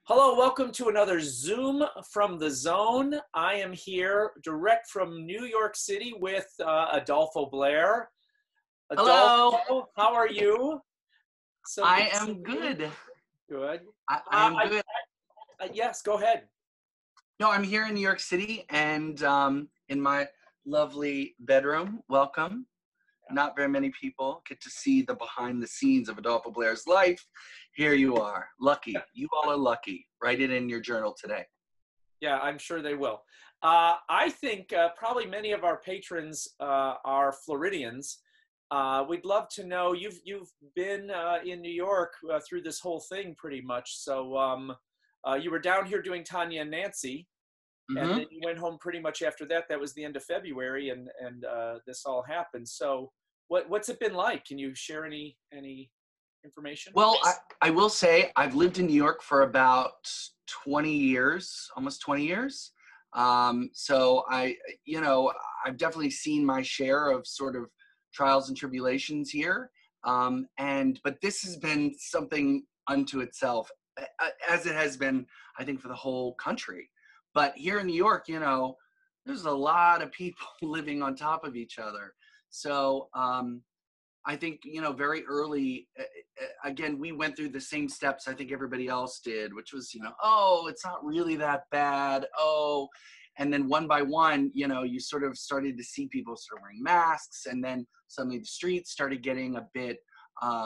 Hello, welcome to another Zoom from the Zone. I am here direct from New York City with Adolfo Blair. Hello. Adolfo, how are you? So good I to see am you. good. Good. I am good. Yes, go ahead. No, I'm here in New York City and in my lovely bedroom. Welcome. Not very many people get to see the behind the scenes of Adolfo Blair's life. Here you are. Lucky. You all are lucky. Write it in your journal today. Yeah, I'm sure they will. I think probably many of our patrons are Floridians. We'd love to know you've been in New York through this whole thing pretty much. So you were down here doing Tanya and Nancy, and hmm then you went home pretty much after that. That was the end of February, and this all happened. So what's it been like? Can you share any information? Well, I will say I've lived in New York for about 20 years, almost 20 years. So I've definitely seen my share of sort of trials and tribulations here. But this has been something unto itself, as it has been, I think, for the whole country. But here in New York, there's a lot of people living on top of each other. So, I think, very early, again, we went through the same steps I think everybody else did, which was, oh, it's not really that bad. Oh, and then one by one, you sort of started to see people start wearing masks. And then suddenly the streets started getting a bit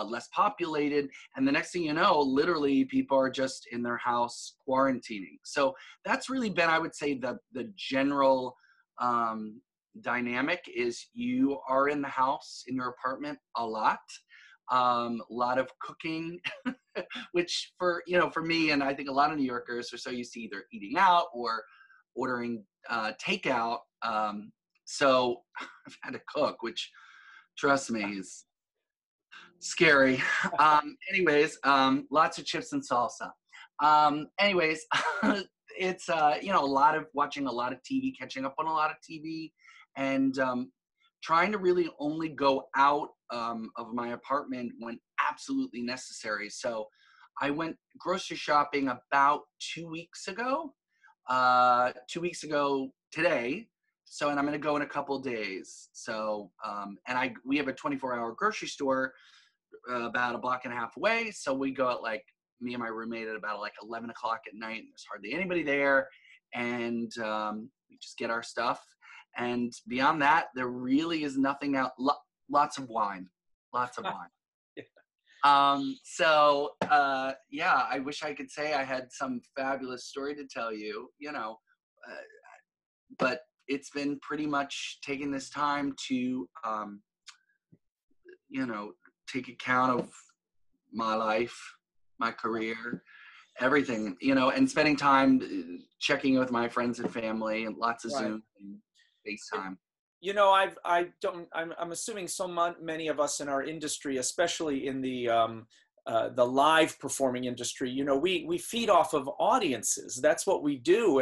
less populated. And the next thing you know, literally people are just in their house quarantining. So that's really been, I would say, the general um, dynamic is you are in the house in your apartment a lot of cooking, which for me and I think a lot of New Yorkers are so used to either eating out or ordering takeout. So I've had to cook, which trust me is scary. Lots of chips and salsa. Anyways, it's a lot of watching a lot of TV, catching up on a lot of TV, and trying to really only go out of my apartment when absolutely necessary. So I went grocery shopping about 2 weeks ago. 2 weeks ago today. So, and I'm going to go in a couple days. So, we have a 24-hour grocery store about a block and a half away. So we go at me and my roommate at about 11 o'clock at night. And there's hardly anybody there. And we just get our stuff. And beyond that, there really is nothing out. Lots of wine. Lots of wine. Yeah, I wish I could say I had some fabulous story to tell you, but it's been pretty much taking this time to, take account of my life, my career, everything, and spending time checking with my friends and family and lots of Right. Zoom and FaceTime. I'm assuming many of us in our industry, especially in the live performing industry, we feed off of audiences. That's what we do,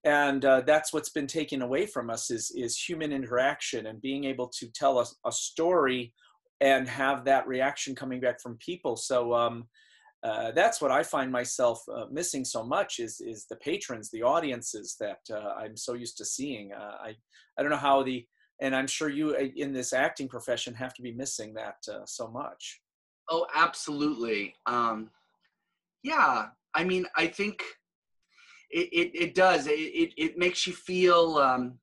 and that's what's been taken away from us is human interaction and being able to tell a story and have that reaction coming back from people. So that's what I find myself missing so much is the patrons, the audiences that I'm so used to seeing. I don't know how and I'm sure you in this acting profession have to be missing that so much. Oh, absolutely. Yeah, I mean, I think it does. It makes you feel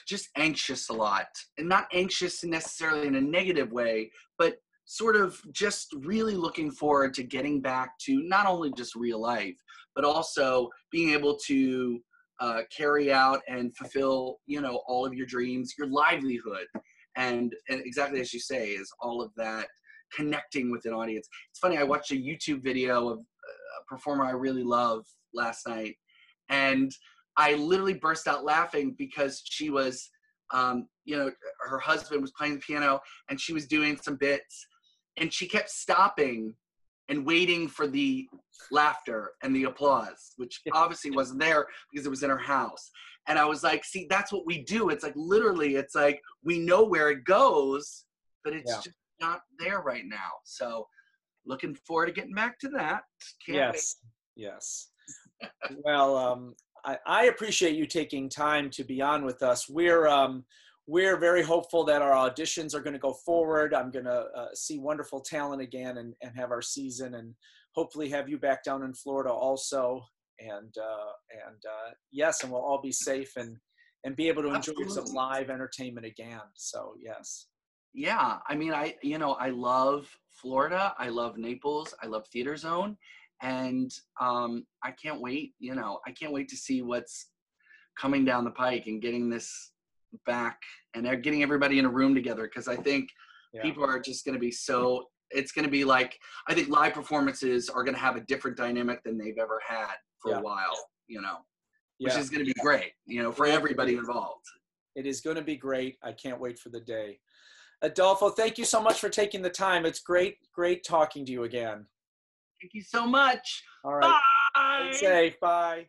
just anxious a lot, and not anxious necessarily in a negative way, but sort of just really looking forward to getting back to not only just real life, but also being able to carry out and fulfill, all of your dreams, your livelihood. And exactly as you say, is all of that connecting with an audience. It's funny, I watched a YouTube video of a performer I really love last night, and I literally burst out laughing because she was, her husband was playing the piano and she was doing some bits, and she kept stopping and waiting for the laughter and the applause, which obviously wasn't there because it was in her house. And I was like, see, that's what we do. It's like, literally, it's like, we know where it goes, but it's Yeah. just not there right now. So looking forward to getting back to that. Can't wait. Yes. Yes. Well, I appreciate you taking time to be on with us. We're very hopeful that our auditions are going to go forward. I'm going to see wonderful talent again and have our season, and hopefully have you back down in Florida also. Yes, and we'll all be safe and be able to enjoy some Absolutely. live entertainment again. So yes. Yeah, I mean, I love Florida. I love Naples. I love Theater Zone, and I can't wait. I can't wait to see what's coming down the pike and getting this back and they're getting everybody in a room together because I think Yeah. people are just going to be so. It's going to be like I think live performances are going to have a different dynamic than they've ever had for a Yeah. while. Which Yeah. is going to be great. For It, everybody involved. it is going to be great. I can't wait for the day. Adolfo, thank you so much for taking the time. It's great talking to you again. Thank you so much. All right. Stay Bye. safe. Bye.